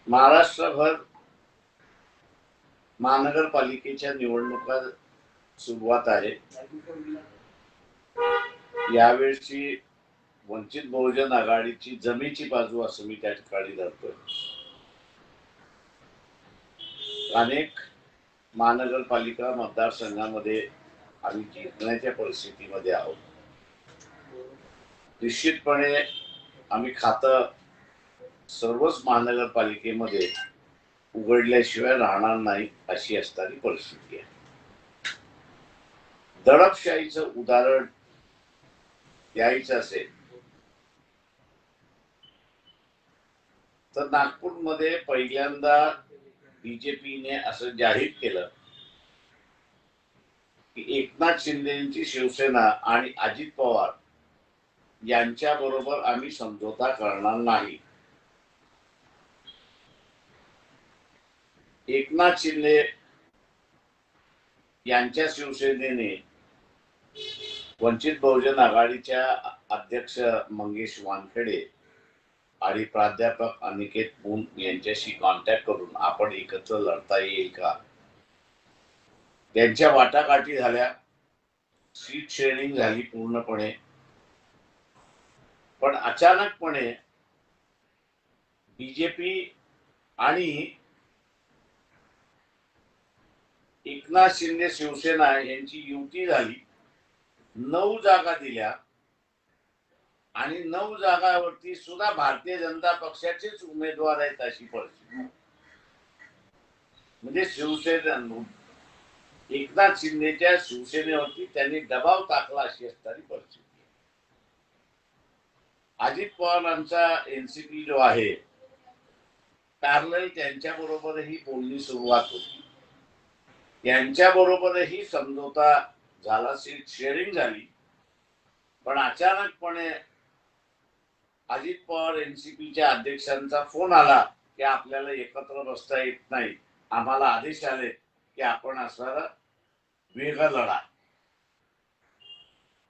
महाराष्ट्रभर महानगरपालिकेच्या निवडणुका सुरुवात आहे. यावेळची वंचित बहुजन आघाडीची जमेची बाजू असं मी त्या ठिकाणी धरतोय. अनेक महानगरपालिका मतदारसंघामध्ये आम्ही जिंकण्याच्या परिस्थितीमध्ये आहोत. निश्चितपणे आम्ही खातं सर्वच महानगरपालिकेमध्ये उघडल्याशिवाय राहणार नाही अशी असणारी परिस्थिती आहे. दडपशाहीचं उदाहरण द्यायचं असेल तर नागपूरमध्ये पहिल्यांदा बीजेपीने असं जाहीर केलं की एकनाथ शिंदेची शिवसेना आणि अजित पवार यांच्या बरोबर आम्ही समझोता करणार नाही. एकनाथ शिंदे यांच्या शिवसेनेने वंचित बहुजन आघाडीच्या अध्यक्ष मंगेश वानखेडे आणि प्राध्यापक अनिकेत मून यांच्याशी कॉन्टॅक्ट करून आपण एकत्र लढता येईल का, त्यांच्या वाटाघाटी झाल्या. सीट शेअरिंग झाली पूर्णपणे. पण अचानकपणे बीजेपी आणि एकनाथ शिंदे शिवसेना यांची युती झाली. 9 जागा दिल्या आणि 9 जागावरती सुद्धा भारतीय जनता पक्षाचेच उमेदवार आहेत अशी परिस्थिती. म्हणजे शिवसेना एकनाथ शिंदेच्या शिवसेनेवरती त्यांनी दबाव टाकला अशी असणारी परिस्थिती. अजित पवारांचा एनसीपी जो आहे पॅरलल त्यांच्या बरोबरही बोलणी सुरुवात होती. यांच्या बरोबरही समझोता झाला, सीट शेअरिंग झाली. पण अचानकपणे अजित पवार एनसीपीच्या अध्यक्षांचा फोन आला की आपल्याला एकत्र बसता येत नाही. आम्हाला आदेश आले की आपण असणारा वेगळा लढा.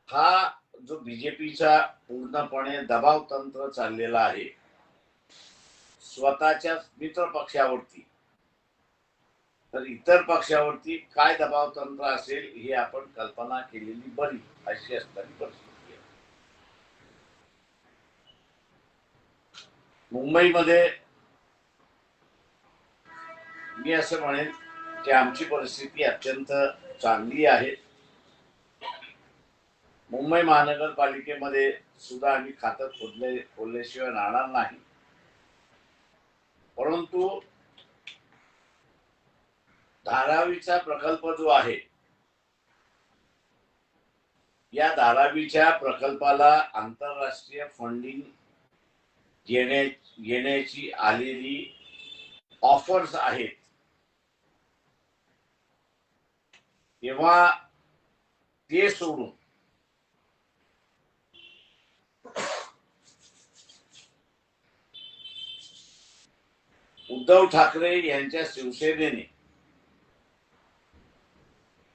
हा जो बीजेपीचा पूर्णपणे दबाव तंत्र चाललेला आहे स्वतःच्या मित्र पक्षावरती, तर इतर पक्षावरती काय दबाव तंत्र असेल हे आपण कल्पना केलेली बरी अशी असणारी परिस्थिती आहे. मुंबईमध्ये मी असं म्हणेन की आमची परिस्थिती अत्यंत चांगली आहे. मुंबई महानगरपालिकेमध्ये सुद्धा आम्ही खातं खोलल्याशिवाय राहणार नाही. परंतु धारावीचा प्रकल्प जो आहे, या धारावीच्या प्रकल्पाला आंतरराष्ट्रीय फंडिंग घेण्याची आलेली ऑफर्स आहेत. तेव्हा ते सोडून उद्धव ठाकरे यांच्या शिवसेनेने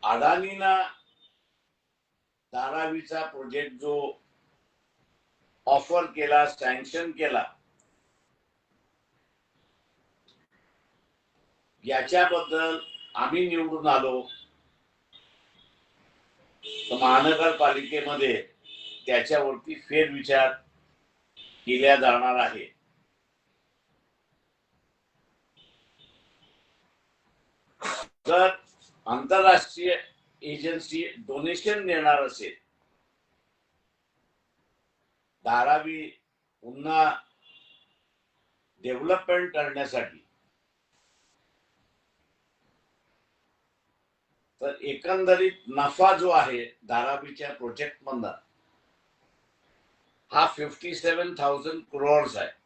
अडाणींना धारावीचा प्रोजेक्ट जो ऑफर केला, सँक्शन केला, याच्याबद्दल आम्ही निवडून आलो तर महानगरपालिकेमध्ये त्याच्यावरती फेरविचार केला जाणार आहे. जर आंतरराष्ट्रीय एजन्सी डोनेशन देणार असेल धारावी पुन्हा डेव्हलपमेंट करण्यासाठी, तर एकंदरीत नफा जो आहे धारावीच्या प्रोजेक्ट मधला हा 57,000 crores आहे.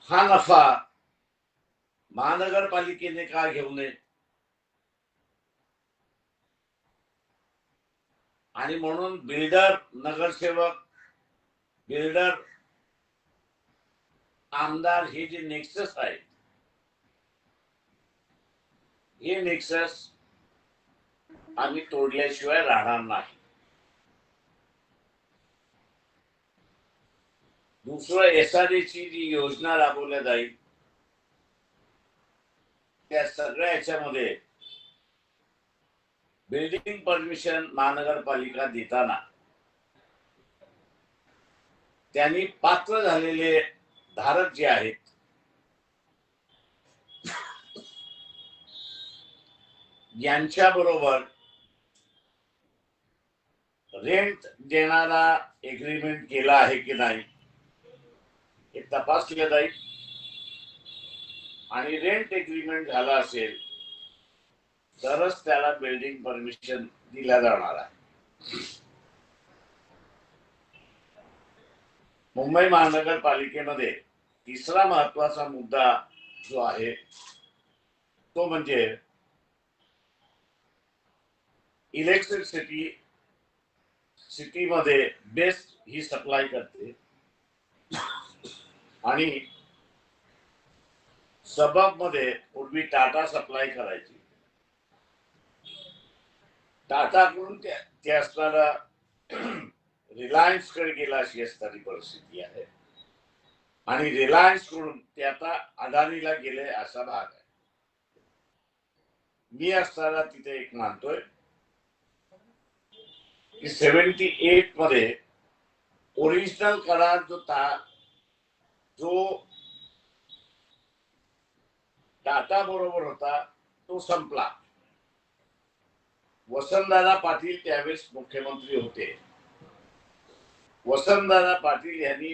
हा नफा महानगरपालिकेने का घेऊ नये आणि म्हणून बिल्डर, नगरसेवक, बिल्डर, आमदार हे जे नेक्सस आहे, हे नेक्सस आम्ही तोडल्याशिवाय राहणार नाही. दुसरं एसआरएची जी योजना राबवल्या जाईल त्या सगळ्या याच्यामध्ये बिल्डिंग परमिशन महानगरपालिका देताना त्यांनी पात्र झालेले धारक जे आहेत यांच्या बरोबर रेंट देणारा एग्रीमेंट केला आहे की नाही हे तपासले जाईल आणि रेंट एग्रीमेंट झाला असेल तरच त्याला बिल्डिंग परमिशन दिला जाणार आहे. मुंबई महानगरपालिकेमध्ये तिसरा महत्वाचा मुद्दा जो आहे तो म्हणजे इलेक्ट्रिसिटी सिटीमध्ये बेस्ट ही सप्लाय करते आणि सबब मध्ये पूर्वी टाटा सप्लाय करायची. टाटा कडून ते असताना रिलायन्स कडे गेला अशी असणारी परिस्थिती आहे आणि रिलायन्स कडून ते आता अदानीला गेले असा भाग आहे. मी असताना तिथे एक मानतोय की 78 मध्ये ओरिजिनल करार जो टाटा बरोबर होता तो संपला. वसंतदादा पाटील त्यावेळेस मुख्यमंत्री होते. वसंतदादा पाटील यांनी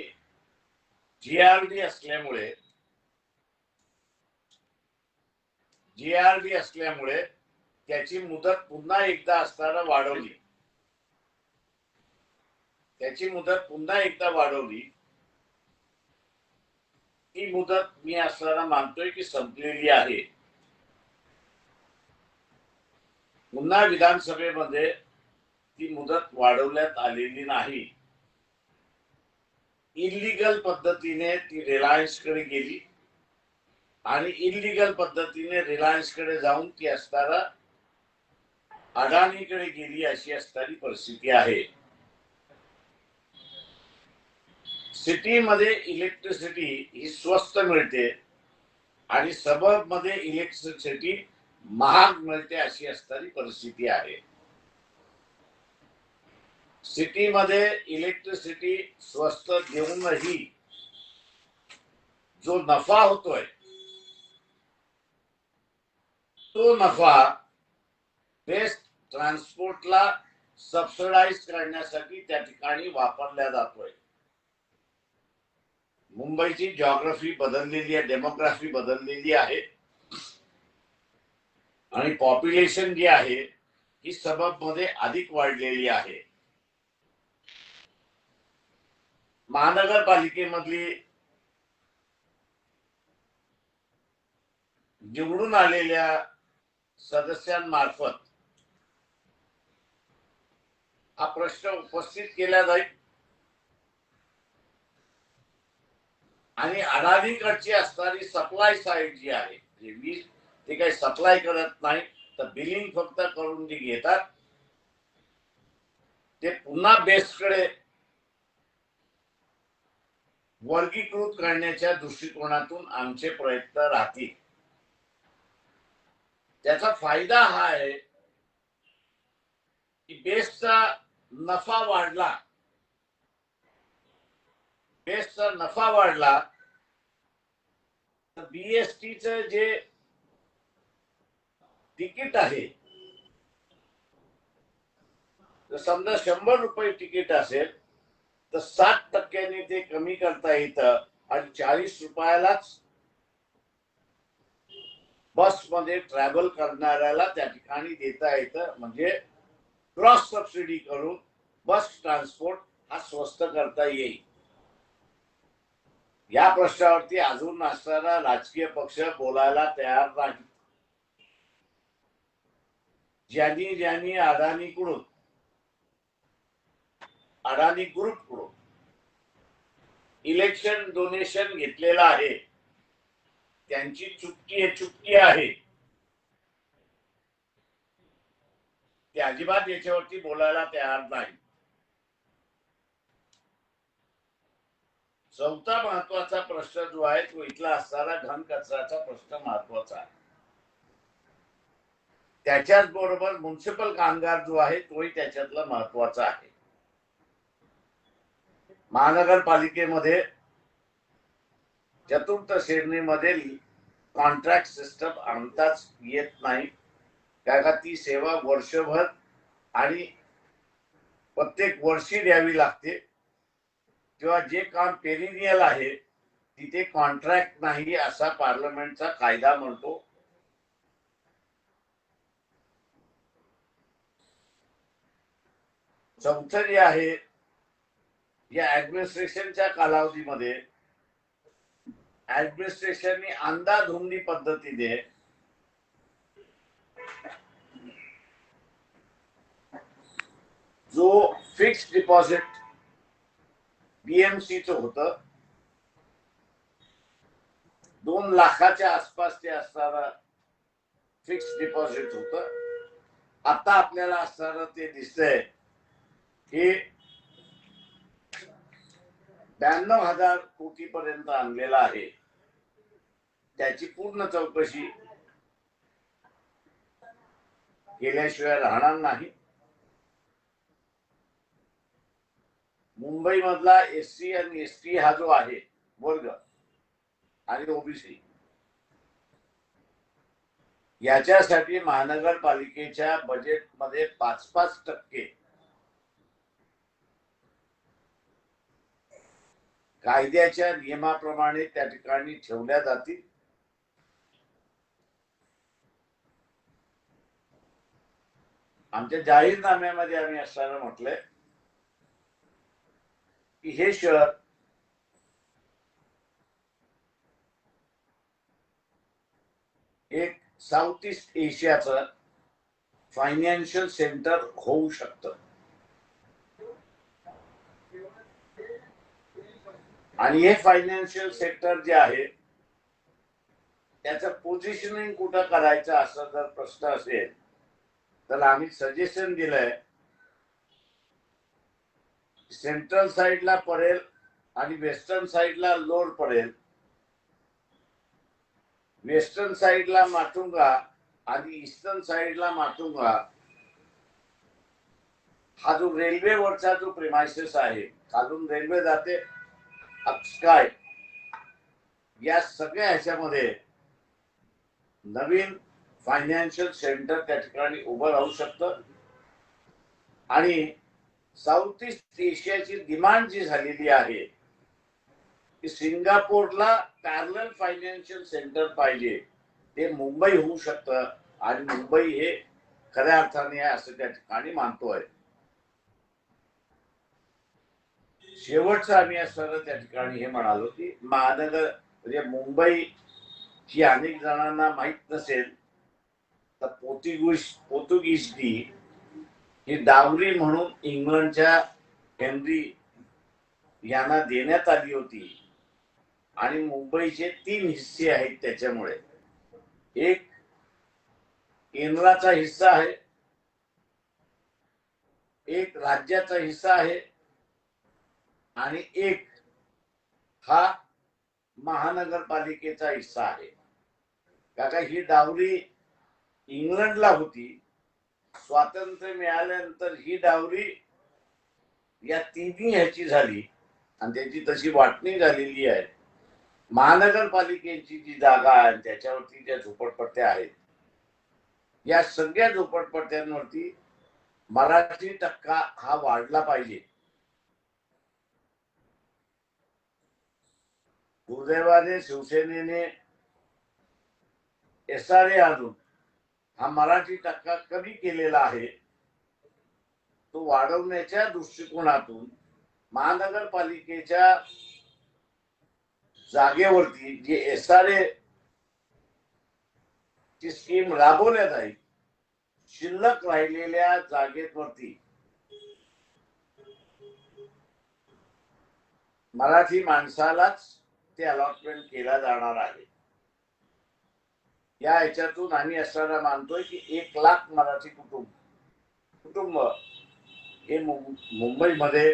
जीआरडी असल्यामुळे त्याची मुदत पुन्हा एकदा असताना वाढवली. ती मुदत मी असताना मानतोय की संपलेली आहे. पुन्हा विधानसभेमध्ये ती मुदत वाढवण्यात आलेली नाही. इलिगल पद्धतीने ती रिलायन्स कडे गेली आणि इलिगल पद्धतीने रिलायन्स कडे जाऊन ती असताना अडाणीकडे गेली अशी असणारी परिस्थिती आहे. सिटीमध्ये इलेक्ट्रिसिटी ही स्वस्त मिळते आणि सबब मध्ये इलेक्ट्रिसिटी महाग मिळते अशी असणारी परिस्थिती आहे. सिटीमध्ये इलेक्ट्रिसिटी स्वस्त देऊनही जो नफा होतोय तो नफा बेस्ट ट्रान्सपोर्टला सबसिडाइज करण्यासाठी त्या ठिकाणी वापरला जातोय. मुंबईची जिओग्राफी बदललेली आहे, डेमोग्राफी बदललेली आहे आणि पॉप्युलेशन जी आहे ही सबब मध्ये अधिक वाढलेली आहे. महानगरपालिकेमधली निवडून आलेल्या सदस्यांमार्फत हा प्रश्न उपस्थित केला जाईल आणि अडाणीकडची असणारी सप्लाय साईड जी आहे वीज ते काही सप्लाय करत नाही तर बिलिंग फक्त करून जी घेतात ते पुन्हा बेस्टकडे वर्गीकृत करण्याच्या दृष्टिकोनातून आमचे प्रयत्न राहतील. त्याचा फायदा हा आहे की बेस्टचा नफा वाढला तर बीएसटीचं जे तिकीट आहे समजा 100 रुपये तिकीट असेल तर 60% ते कमी करता येतं आणि 40 रुपयालाच बसमध्ये ट्रॅव्हल करणाऱ्याला त्या ठिकाणी देता येतं. म्हणजे क्रॉस सबसिडी करून बस ट्रान्सपोर्ट हा स्वस्त करता येईल. या प्रश्नावरती अजून असताना राजकीय पक्ष बोलायला तयार नाही. ज्यांनी अडाणी ग्रुप कडून इलेक्शन डोनेशन घेतलेला आहे त्यांची चुटकी आहे. ते अजिबात याच्यावरती बोलायला तयार नाही. चौथा महत्वाचा प्रश्न जो आहे तो इथला असणारा घन कचऱ्याचा प्रश्न महत्वाचा आहे. त्याच्याच बरोबर म्युन्सिपल कामगार जो आहे तोही त्याच्यातला महत्वाचा आहे. महानगरपालिकेमध्ये चतुर्थ श्रेणीमध्ये कॉन्ट्रॅक्ट सिस्टम आणताच येत नाही, कारण का ती सेवा वर्षभर आणि प्रत्येक वर्षी द्यावी लागते. किंवा जे काम पेरिनियल आहे तिथे कॉन्ट्रॅक्ट नाही असा पार्लमेंटचा कायदा म्हणतो. चौथं जे आहे, या ऍडमिनिस्ट्रेशनच्या कालावधीमध्ये ऍडमिनिस्ट्रेशनने अंधाधुंदी पद्धतीने जो फिक्स डिपॉझिट बीएमसीच होतं 2 लाखाच्या आसपास ते असणारं फिक्स डिपॉझिट होतं. आता आपल्याला असणारं ते दिसतंय की 92,000 कोटी पर्यंत आणलेला आहे. त्याची पूर्ण चौकशी केल्याशिवाय राहणार नाही. मुंबई मधला एससी आणि एसटी हा जो आहे वर्ग आणि ओबीसी, याच्यासाठी महानगरपालिकेच्या बजेटमध्ये 5% कायद्याच्या नियमाप्रमाणे त्या ठिकाणी ठेवल्या जातील. आमच्या जाहीरनाम्यामध्ये आम्ही असताना म्हटलंय की हे शहर एक साऊथ ईस्ट एशियाचं फायनान्शियल सेंटर होऊ शकतं. आणि हे फायनान्शियल सेक्टर जे आहे त्याचं पोझिशनिंग कुठं करायचं असं जर प्रश्न असेल तर आम्ही सजेशन दिलंय, सेंट्रल साइडला पडेल आणि वेस्टर्न साइडला लोड पडेल. वेस्टर्न साइडला माटुंगा आणि ईस्टर्न साइडला माटुंगा हा जो रेल्वेवरचा जो प्रिमायसेस आहे, खालून रेल्वे जाते अक्सकाय, या सगळ्या ह्याच्यामध्ये नवीन फायनान्शियल सेंटर त्या ठिकाणी उभं राहू शकतं. आणि साऊथ ईस्ट एशियाची डिमांड जी झालेली आहे की सिंगापूरला पॅरलल फायनान्शियल सेंटर पाहिजे, ते मुंबई होऊ शकतं. आणि मुंबई हे खऱ्या अर्थाने आहे असं त्या ठिकाणी मानतोय. शेवटचं आम्ही असताना त्या ठिकाणी हे म्हणालो की महानगर म्हणजे मुंबई ही अनेक जणांना माहित नसेल तर पोर्तुगीजनी ही डावरी म्हणून इंग्लंडच्या हेनरी यांना देण्यात आली होती. आणि मुंबईचे 3 हिस्से आहेत त्याच्यामुळे. एक केंद्राचा हिस्सा आहे, एक राज्याचा हिस्सा आहे आणि एक हा महानगरपालिकेचा हिस्सा आहे. काका ही डावरी इंग्लंडला होती. स्वातंत्र्य मिळाल्यानंतर ही डावरी या तिन्ही ह्याची झाली आणि त्याची तशी वाटणी झालेली आहे. महानगरपालिकेची जी जागा आहे त्याच्यावरती ज्या झोपडपट्ट्या आहेत, या सगळ्या झोपडपट्ट्यांवरती मराठी टक्का हा वाढला पाहिजे. दुर्दैवाने शिवसेनेने SRA आणून हा मराठी टक्का कमी केलेला आहे. तो वाढवण्याच्या दृष्टिकोनातून महानगरपालिकेच्या जागेवरती जे SRA ची स्कीम राबवण्यात जाईल, शिल्लक राहिलेल्या जागेवरती मराठी माणसालाच ते अलॉटमेंट केला जाणार आहे. या ह्याच्यातून आम्ही असताना मानतोय की 1 लाख मराठी कुटुंब हे मुंबईमध्ये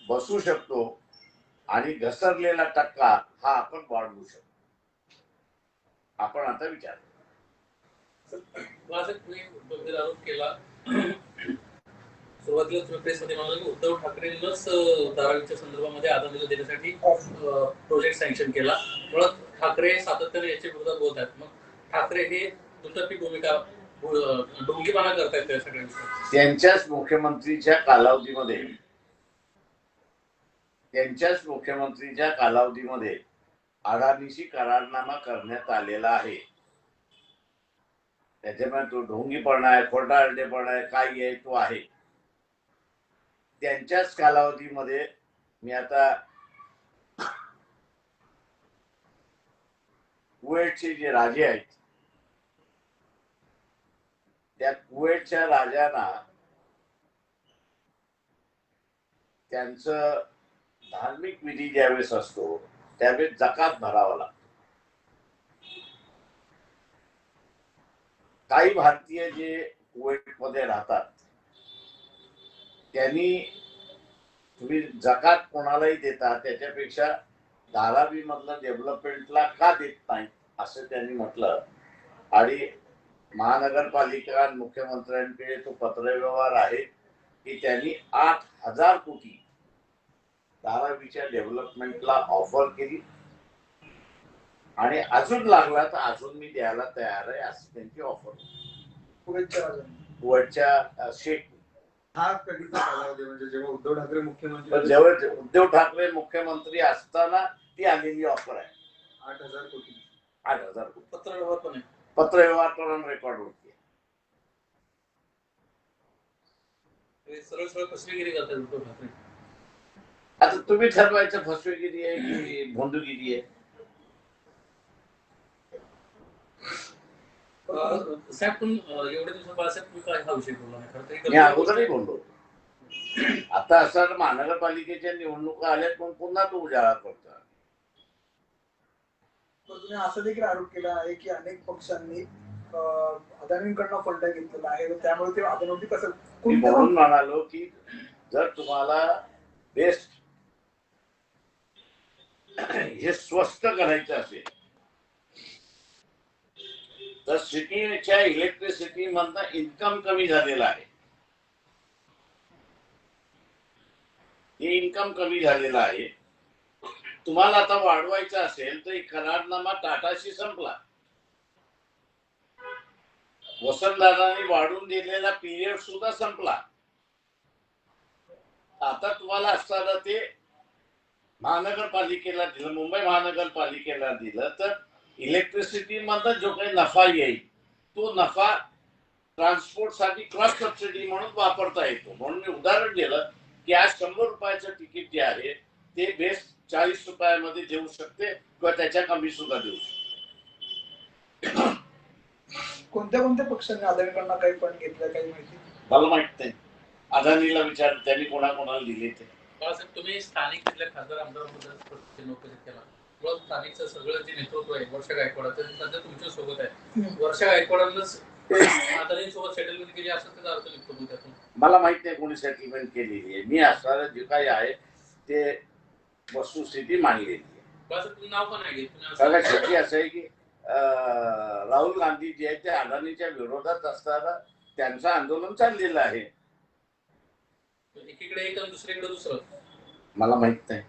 बसू शकतो. आणि घसरलेला टक्का हा आपण वाढवू शकतो. आपण आता विचार आरोप केला सुरुवातीला तुम्ही प्रेसमध्ये म्हणाला की उद्धव ठाकरेंनाच धारावीच्या संदर्भामध्ये अदानीला देण्यासाठी प्रोजेक्ट सँक्शन केला. मुळात ठाकरे सातत्याने याच्या विरोधात बोलत आहेत. मग ठाकरे हे दुटप्पी भूमिका डोंगीपणा करतायत त्या सगळ्यांचा. त्यांच्याच मुख्यमंत्रीच्या कालावधीमध्ये अदानीशी करारनामा करण्यात आलेला आहे. त्याच्यामुळे तो ढोंगीपणा आहे, खोटारडेपणा आहे, काय आहे तो आहे. त्यांच्याच कालावधीमध्ये मी आता कुवेतचे जे राजे आहेत त्या कुवेतच्या राजांना त्यांचं धार्मिक विधी ज्यावेळेस असतो त्यावेळेस जकात भरावा लागतो. काही भारतीय जे कुवेतमध्ये राहतात त्यांनी तुम्ही जकात कोणालाही देता त्याच्यापेक्षा धारावी मधलं डेव्हलपमेंटला का देत नाही असं त्यांनी म्हटलं. आणि महानगरपालिका मुख्यमंत्र्यांकडे तो पत्रव्यवहार आहे की त्यांनी 8,000 कोटी धारावीच्या डेव्हलपमेंटला ऑफर केली आणि अजून लागला तर अजून मी द्यायला तयार आहे असं त्यांची ऑफर. कुवेतच्या शेख हा कधीचा कालावधी म्हणजे जेव्हा उद्धव ठाकरे मुख्यमंत्री असताना ती आलेली ऑफर आहे. 8,000 कोटी. 8,000 कोटी पत्रव्यवहार पण आहे. पत्रव्यवहार करून रेकॉर्ड होती. सरळ सरळ फसवेगिरी करतात उद्धव ठाकरे. आता तुम्ही ठरवायचं फसवेगिरी आहे की भोंदूगिरी आहे. साहेब पण एवढ्या दिवसात बाळासाहेब तुम्ही काय हा विषय बोलला नाही खरं मी अगोदरही बोललो. आता असं महानगरपालिकेच्या निवडणुका आल्यात पण पुन्हा तो उजाळा करतो. तुम्ही असं देखील आरोप केला आहे की अनेक पक्षांनी अदानींकडनं फंड घेतलेला आहे त्यामुळे ते अदानी कसं म्हणून म्हणालो की जर तुम्हाला बेस्ट हे स्वस्त करायचं असेल तर सिटीच्या इलेक्ट्रिसिटी मधनं इन्कम कमी झालेला आहे. हे इन्कम कमी झालेलं आहे. तुम्हाला आता वाढवायचं असेल तर करारनामा टाटाशी संपला. वसंतदादांनी वाढून दिलेला पिरियड सुद्धा संपला. आता तुम्हाला असताना ते महानगरपालिकेला दिलं, मुंबई महानगरपालिकेला दिलं तर इलेक्ट्रिसिटी मधनं जो काही नफा येईल तो नफा ट्रान्सपोर्ट साठी क्रॉस सबसिडी म्हणून वापरता येतो. म्हणून मी उदाहरण दिलं की आज 100 रुपयाचं तिकीट जे आहे ते बेस्ट 40 रुपयामध्ये देऊ शकते किंवा त्याच्या कमी सुद्धा देऊ शकते. कोणत्या कोणत्या पक्षांनी अदानीकडनं काही फंड घेतलं काही माहिती मला माहित नाही. अदानीला विचार त्यांनी कोणाकोणाला दिले ते. तुम्ही स्थानिक तिथल्या खासदार आमदारांबद्दल नोकरी केला. स्थानिकचं सगळं जे नेतृत्व आहे वर्षा गायकवाड सध्या तुमच्या सोबत आहे. वर्षा गायकवाडांनाच अदानीसोबत सेटलमेंट केली असं त्याचा अर्थ निघतो त्यातून. मला माहित नाही कोणी सेटलमेंट केलेली आहे. मी असणारं जे काही आहे ते वस्तुस्थिती मांडलेली आहे. नाव पण आहे शेवटी असं आहे की राहुल गांधी जे आहे ते अदानीच्या विरोधात असताना त्यांचं आंदोलन चाललेलं आहे. एकीकडे एक आणि दुसरीकडे दुसरं मला माहित नाही.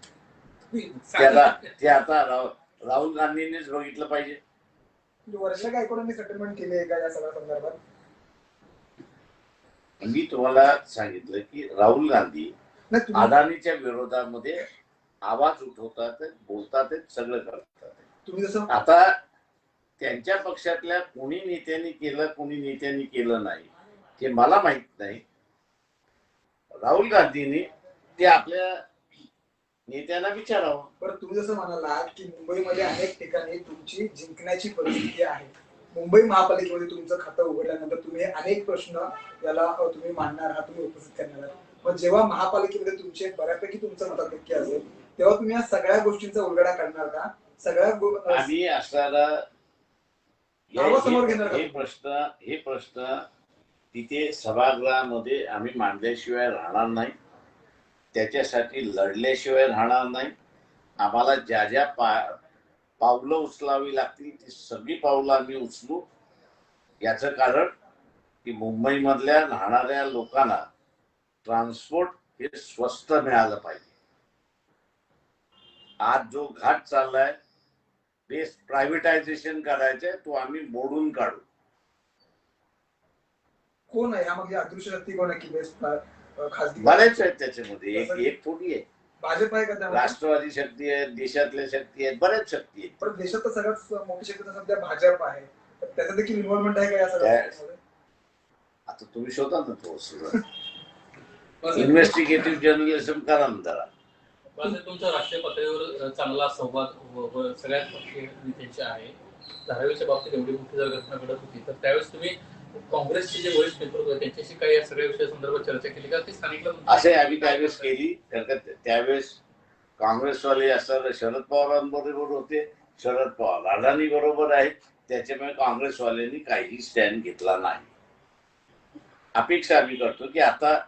ते आता राहुल गांधींनीच बघितलं पाहिजे. वर्षा गायकवाडांनी सेटलमेंट केली आहे का या सगळ्या संदर्भात? मी तुम्हाला सांगितलं की राहुल गांधी अदानीच्या विरोधामध्ये आवाज उठवतात, बोलतात, सगळं करतात. तुम्ही जसं आता त्यांच्या पक्षातल्या कोणी नेत्यांनी केलं कोणी नेत्यांनी केलं नाही हे मला माहित नाही. राहुल गांधींनी ते आपल्या नेत्यांना विचारावं. बरं, तुम्ही जसं म्हणालात की मुंबईमध्ये अनेक ठिकाणी तुमची जिंकण्याची परिस्थिती आहे. मुंबई महापालिकेमध्ये तुमचं खातं उघडल्यानंतर तुम्ही अनेक प्रश्न याला तुम्ही मांडणार आहात, तुम्ही उपस्थित करणार आहात. पण जेव्हा महापालिकेमध्ये तुमचे बऱ्यापैकी तुमचं मताधिक्य असेल तेव्हा तुम्ही या सगळ्या गोष्टींचा उलगडा करणार का? सगळ्या आम्ही असणारा हे प्रश्न तिथे सभागृहामध्ये आम्ही मांडल्याशिवाय राहणार नाही. त्याच्यासाठी लढल्याशिवाय राहणार नाही. आम्हाला ज्या ज्या पावलं उचलावी लागतील ती सगळी पावलं आम्ही उचलू. याचं कारण की मुंबईमधल्या राहणाऱ्या लोकांना ट्रान्सपोर्ट हे स्वस्त मिळालं पाहिजे. आज जो घाट चाललाय बेस्ट प्रायव्हेटायझेशन करायचंय, तो आम्ही मोडून काढू. कोण आहे यामध्ये अदृश्य शक्ती, कोण आहे की बेस्ट खासगी? बरेच आहेत त्याच्यामध्ये, एक थोडी आहे. भाजप आहे का त्यामध्ये? राष्ट्रवादी शक्ती आहे, देशातल्या शक्ती आहेत, बऱ्याच शक्ती आहेत. पण देशात तर सगळ्यात मोठी शक्ती तर सध्या भाजप आहे, तर त्याचं देखील इन्व्हॉल्वमेंट आहे का या सगळ्या? आता तुम्ही शोधा ना तो इन्व्हेस्टिगेटिव्ह जर्नलिझम करा ना जरा. तुमचा राष्ट्रीय पातळीवर चांगला संवाद सगळ्याच पक्षीय नेत्यांचे आहे. धारावीच्या बाबतीत एवढी मोठी जर घटना घडत होती तर त्यावेळेस तुम्ही काँग्रेसचे जे वरिष्ठ नेतृत्व आहे त्यांच्याशी काही या सगळ्या विषयासंदर्भात चर्चा केली का? ती स्थानिक असे आम्ही त्यावेळेस केली, कारण त्यावेळेस काँग्रेसवाले असताना शरद पवारांबरोबर होते, शरद पवार अडाणी बरोबर आहेत, त्याच्यामुळे काँग्रेसवाल्यांनी काही स्टँड घेतला नाही. अपेक्षा आम्ही करतो की आता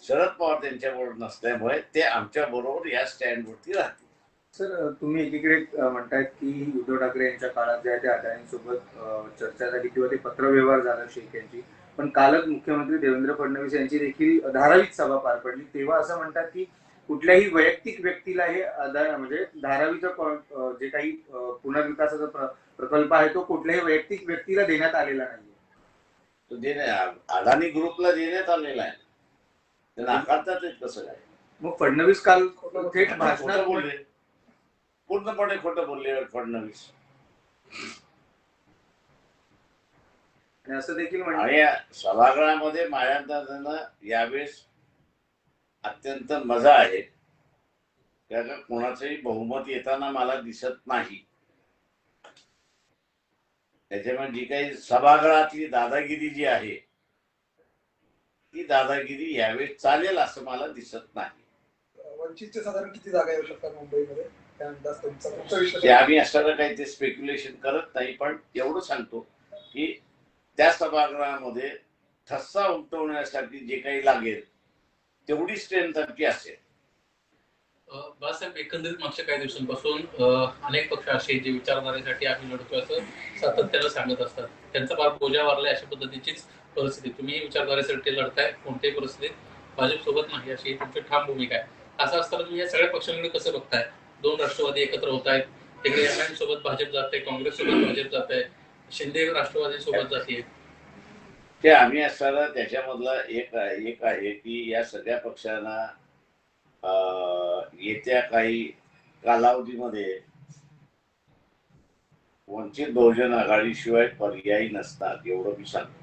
शरद पवार त्यांच्याबरोबर नसल्यामुळे ते आमच्या बरोबर या स्टँडवरती राहतील. सर, तुम्ही एकीकडे म्हणतायत की उद्धव ठाकरे यांच्या काळात जे आहे ते अदानींसोबत चर्चा झाली किंवा ते पत्रव्यवहार झाला शेख यांची, पण कालच मुख्यमंत्री देवेंद्र फडणवीस यांची देखील धारावीत सभा पार पडली. तेव्हा असं म्हणतात की कुठल्याही वैयक्तिक व्यक्तीला हे म्हणजे धारावीचं जे काही पुनर्विकासाचा प्रकल्प आहे तो कुठल्याही वैयक्तिक व्यक्तीला देण्यात आलेला नाही. तो अदानी ग्रुपला देण्यात आलेला आहे, ते नाकारतात कसं काय? मग फडणवीस काल थेट भाषणात बोलले, पूर्णपणे खोटं बोलले फडणवीस. असं देखील आणि सभागृहामध्ये माझ्या यावेळेस अत्यंत मजा आहे, कारण कोणाचंही बहुमत येताना मला दिसत नाही. त्याच्यामुळे जी काही सभागृहातली दादागिरी जी आहे ती दादागिरी यावेळेस चालेल असं मला दिसत नाही. वंचितचे साधारण किती जागा येऊ शकतात मुंबईमध्ये? ते आम्ही असं काही ते स्पेक्युलेशन करत नाही, पण एवढं सांगतो की त्या सभागृहामध्ये ठस्सा उमटवण्यासाठी जे काही लागेल तेवढी स्ट्रेंथ आमची असेल. बाळासाहेब, एकंदरीत मागच्या काही दिवसांपासून अनेक पक्ष असे जे विचारधारेसाठी आम्ही लढतो असं सातत्यानं सांगत असतात. त्यांचा फार बोजा वारलाय अशा पद्धतीचीच परिस्थिती. तुम्ही विचारधारेसाठी लढताय, कोणत्याही परिस्थितीत भाजप सोबत नाही अशी तुमची ठाम भूमिका आहे. असं असताना तुम्ही या सगळ्या पक्षांकडे कसं बघताय? दोन राष्ट्रवादी एकत्र होत आहेत, तिकडे एमआयएम सोबत भाजप जाते, काँग्रेस सोबत भाजप जात आहे, शिंदे राष्ट्रवादी सोबत जाते. ते आम्ही असताना त्याच्यामधला एक आहे की या सगळ्या पक्षांना येत्या काही कालावधीमध्ये वंचित बहुजन आघाडीशिवाय पर्यायी नसतात, एवढं मी सांगतो.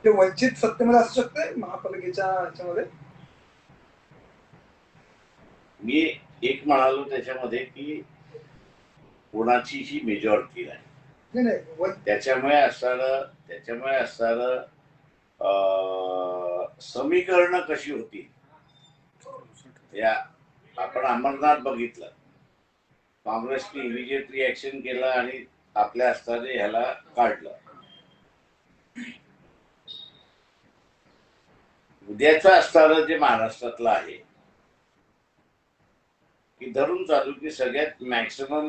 ते वंचित सत्तेमध्ये असू शकते महापालिकेच्या ह्याच्यामध्ये? मी एक म्हणालो त्याच्यामध्ये की कोणाचीही मेजॉरिटी नाही. त्याच्यामुळे असणारं समीकरण कशी होती या आपण अमरनाथ बघितलं. काँग्रेसने इमिजिएट रिॲक्शन केलं आणि आपल्या असताना ह्याला काढलं. उद्याचं असणारं जे महाराष्ट्रातलं आहे की धरून चालू की सगळ्यात मॅक्सिमम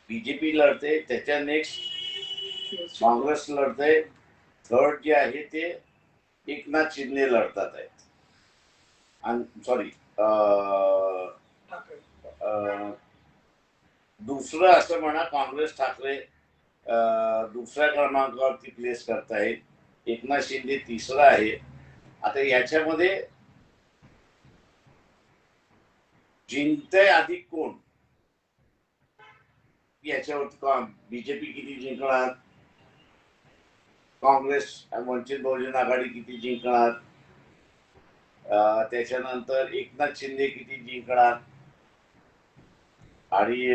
बीजेपी लढते, त्याच्या नेक्स्ट काँग्रेस लढते, थर्ड जे आहे ते एकनाथ शिंदे लढतात आहेत. सॉरी, दुसरं असं म्हणा काँग्रेस ठाकरे दुसऱ्या क्रमांकावरती प्लेस करतायत, एकनाथ शिंदे तिसरा आहे. आता याच्यामध्ये जिंकतंय अधिक कोण याच्यावरती बीजेपी किती जिंकणार, काँग्रेस वंचित बहुजन आघाडी किती जिंकणार, त्याच्यानंतर एकनाथ शिंदे किती जिंकणार आणि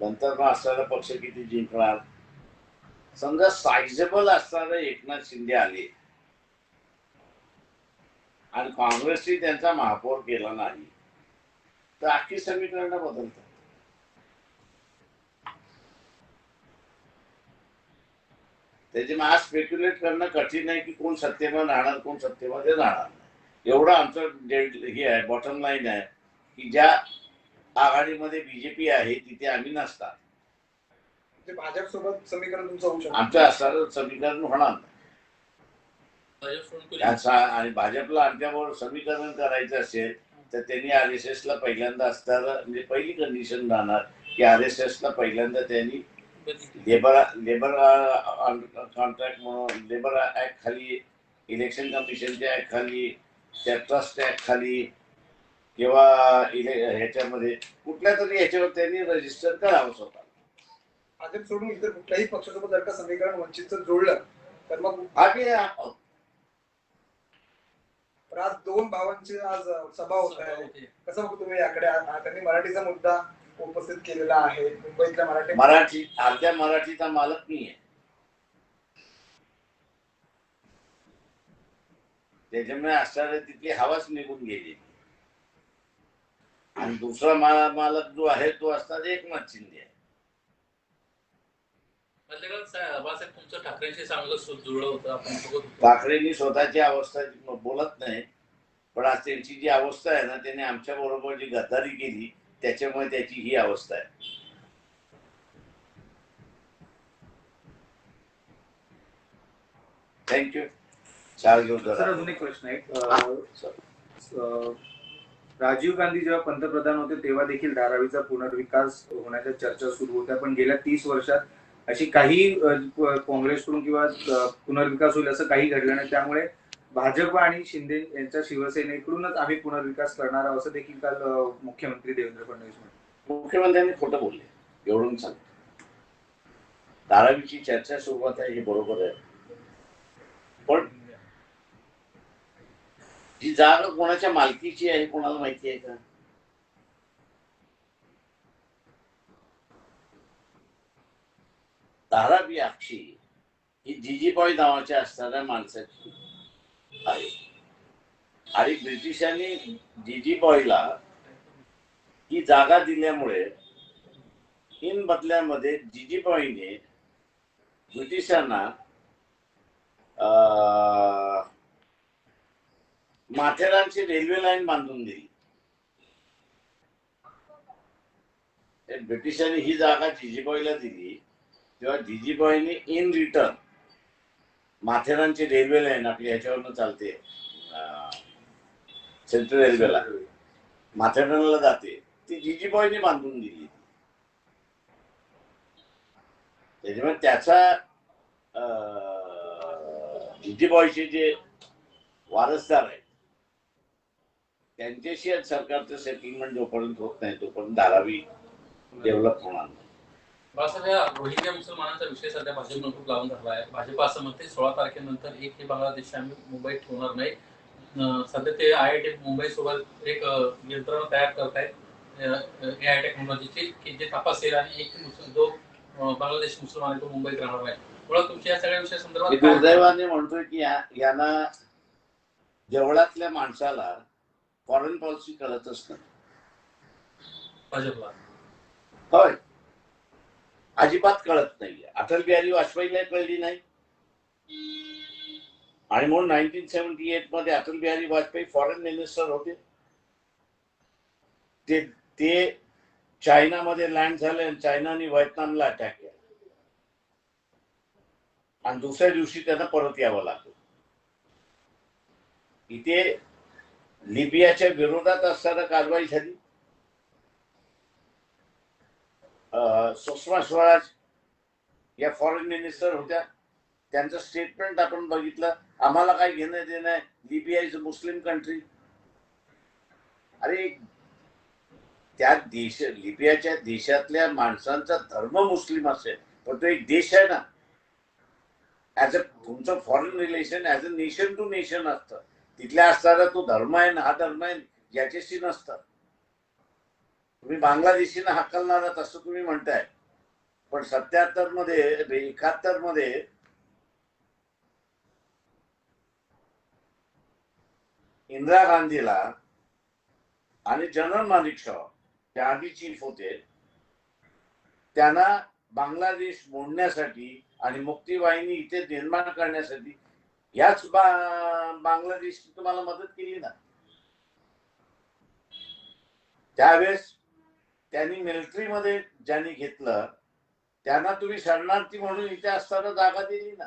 नंतर असणारा पक्ष किती जिंकणार. समजा सायझेबल असणारे एकनाथ शिंदे आले आणि काँग्रेसने त्यांचा महापौर केला नाही तर अख्खी समीकरणं बदलतात. त्याच्यामुळे आज स्पेक्युलेट करणं कठीण आहे की कोण सत्तेमध्ये राहणार, कोण सत्तेमध्ये राहणार नाही. एवढं आमचं हे आहे, बॉटम लाईन आहे की ज्या आघाडीमध्ये बीजेपी आहे तिथे आम्ही नसतात. म्हणजे भाजप सोबत समीकरण तुमचं होऊ शकतं. आमचं असणारं समीकरण होणार नाही. भाजप सोडून कोणी आणि भाजपला आमच्याबरोबर समीकरण करायचं असेल तर त्यांनी RSS ला पहिल्यांदा असताना म्हणजे पहिली कंडिशन राहणार की RSS ला पहिल्यांदा त्यांनी लेबर कॉन्ट्रॅक्ट म्हणून लेबर ऍक्ट खाली, इलेक्शन कमिशनच्या ऍक्ट खाली, त्या ट्रस्ट ऍक्ट खाली किंवा ह्याच्यामध्ये कुठल्या तरी ह्याच्यावर त्यांनी रजिस्टर करावं स्वतः. भाजप सोडून इतर कुठल्याही पक्षासोबत जर का समीकरण वंचितचं जोडलं तर मग आम्ही तर आज दोन भावांची आज सभा होत आहे. होते. कसं बघतो तुम्ही याकडे? त्यांनी मराठीचा मुद्दा उपस्थित केलेला आहे. मुंबईतल्या अर्ध्या मराठीचा मालक मी आहे. त्याच्यामुळे असणारे तिथली हवाच निघून गेली. आणि दुसरा मालक जो आहे तो असणार एकनाथ शिंदे आहे. बाळासाहेब तुमचं ठाकरेंशी चांगलं जुळलं होतं, आपण बघत होतो. ठाकरेंनी स्वतःची अवस्था बोलत नाही, पण आज त्यांची जी अवस्था आहे ना, त्यांनी आमच्या बरोबर जी गद्दारी केली त्याच्यामुळे त्याची ही अवस्था आहे. थँक्यू. सर अजून एक प्रश्न आहे. राजीव गांधी जेव्हा पंतप्रधान होते तेव्हा देखील धारावीचा पुनर्विकास होण्याच्या चर्चा सुरू होत्या, पण गेल्या 30 वर्षात अशी काही काँग्रेसकडून किंवा पुनर्विकास होईल असं काही घडलं नाही. त्यामुळे भाजप आणि शिंदे यांच्या शिवसेनेकडूनच आम्ही पुनर्विकास करणार आहोत असं देखील काल मुख्यमंत्री देवेंद्र फडणवीस म्हणाले. मुख्यमंत्र्यांनी खोटं बोलले एवढून सांगतो. धारावीची चर्चा सुरुवात आहे हे बरोबर आहे, पण ही जागा कोणाच्या मालकीची आहे कोणाला माहिती आहे का? धारावी अक्षी ही जीजीबाई नावाच्या असणाऱ्या माणसाची आहे. आणि ब्रिटिशांनी जीजीबाईला ही जागा दिल्यामुळे इन बदल्यामध्ये जीजीबाईने ब्रिटिशांना माथेरानची रेल्वे लाईन बांधून दिली. ब्रिटिशांनी ही जागा जीजीबाईला दिली तेव्हा जीजीबाईने इन रिटर्न माथेरानची रेल्वे लाईन आपली ह्याच्यावरनं चालते, सेंट्रल रेल्वेला माथेरानला जाते, ती जीजीबाईने बांधून दिली. त्याच्यामुळे त्याचा जीजीबाईचे जे वारसदार आहेत त्यांच्याशी सरकारचं सेटलमेंट जोपर्यंत होत नाही तोपर्यंत धारावी डेव्हलप होणार नाही. बाळासाहेब, रोहिंग्या मुसलमानांचा विषय सध्या भाजपनं खूप लावून धरला आहे. भाजप असं म्हणते 16 तारखेनंतर एकही बांगलादेश आम्ही मुंबईत ठेवणार नाही. सध्या ते IIT मुंबई सोबत एक यंत्रणा तयार करत आहेत AI टेक्नॉलॉजीची, की जे तपासेल आणि एक जो बांगलादेश मुसलमान आहे तो मुंबईत राहणार नाही. मुळात तुमच्या या सगळ्या विषयासंदर्भात दुर्दैवाने म्हणतोय की यांना देवळातल्या माणसाला फॉरेन पॉलिसी कळतच नाही. भाजपला होय, अजिबात कळत नाही. अटल बिहारी वाजपेयीला कळली नाही आणि म्हणून 1978 मध्ये अटल बिहारी वाजपेयी फॉरेन मिनिस्टर होते. ते चायनामध्ये लँड झाले आणि चायनाने व्हिएतनामला अटॅक केला आणि दुसऱ्या दिवशी त्यांना परत यावं लागलं. इथे लिबियाच्या विरोधात असताना कारवाई झाली. सुषमा स्वराज या फॉरेन मिनिस्टर होत्या, त्यांचं स्टेटमेंट आपण बघितलं, आम्हाला काय घेणं देणं आहे, Libya is a Muslim country. अरे त्या लिबियाच्या देशातल्या माणसांचा धर्म मुस्लिम असेल पण तो एक देश आहे ना. ऍज अ तुमचं foreign relation as a nation to nation असतं. तिथल्या असताना तो धर्म आहे ना हा धर्म आहे याच्याशी नसतं. तुम्ही बांगलादेशींना हाकलणार आहात असं तुम्ही म्हणताय, पण 77 मध्ये 71 मध्ये इंदिरा गांधीला आणि जनरल माणिक शॉ ते आर्मी चीफ होते, त्यांना बांगलादेश मोडण्यासाठी आणि मुक्ती वाहिनी इथे निर्माण करण्यासाठी याच बांगलादेशची तुम्हाला मदत केली ना. त्यावेळेस त्यांनी मिलिटरीमध्ये ज्यांनी घेतलं त्यांना तुम्ही शरणार्थी म्हणून इथे असताना जागा दिली ना.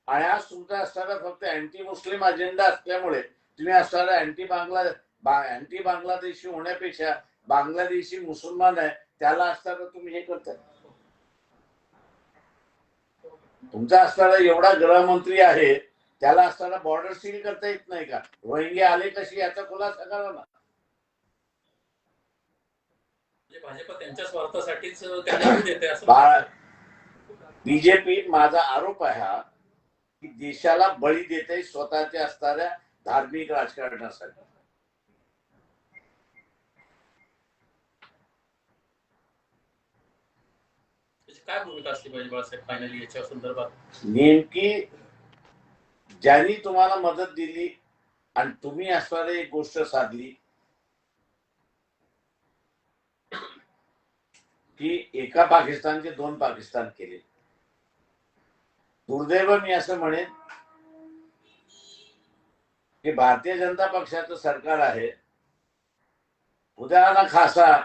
आणि आज तुमचा असताना फक्त अँटी मुस्लिम अजेंडा असल्यामुळे तुम्ही असताना अँटी बांगलादेशी होण्यापेक्षा बांगलादेशी मुसलमान आहे त्याला असताना तुम्ही हे करताय. तुमचा असताना एवढा गृहमंत्री आहे त्याला असताना बॉर्डर सील करता येत नाही का? रोहिंग्या आले कशी याचा खुलासा करा ना. भाजप त्यांच्या स्वार्थासाठीच त्यांना देते असं. बीजेपी, माझा आरोप आहे हा की देशाला बळी देते स्वतःच्या असणाऱ्या धार्मिक राजकारणासाठी. काय भूमिका असली पाहिजे बाळासाहेब फायनली याच्या संदर्भात? नेमकी ज्यांनी तुम्हाला मदत दिली आणि तुम्ही असणारी एक गोष्ट साधली की एका पाकिस्तानचे 2 पाकिस्तान केले. दुर्दैव मी असं म्हणेन की भारतीय जनता पक्षाचं सरकार आहे. उदाहरण खासा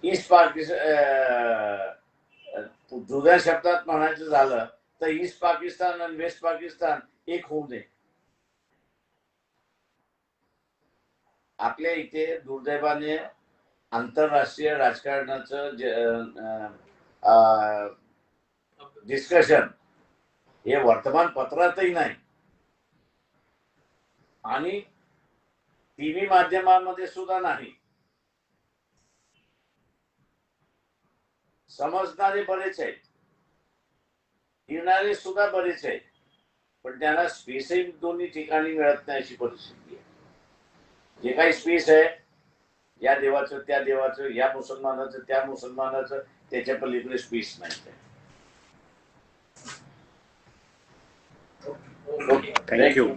ईस्ट पाकिस्तान, जुद्या शब्दात म्हणायचं झालं तर ईस्ट पाकिस्तान आणि वेस्ट पाकिस्तान एक होऊ नये. आपल्या इथे दुर्दैवाने आंतरराष्ट्रीय राजकारणाचं डिस्कशन हे वर्तमानपत्रातही नाही आणि टीव्ही माध्यमांमध्ये सुद्धा नाही. समजणारे बरेच आहेत, फिरणारे सुद्धा बरेच आहेत, पण त्यांना स्पेसही दोन्ही ठिकाणी मिळत नाही अशी परिस्थिती आहे. जे काही स्पेस आहे या देवाचं त्या देवाचं, या मुसलमानाचं त्या मुसलमानाचं, त्याच्या पलीकडे स्पेस नाही. Okay, thank you.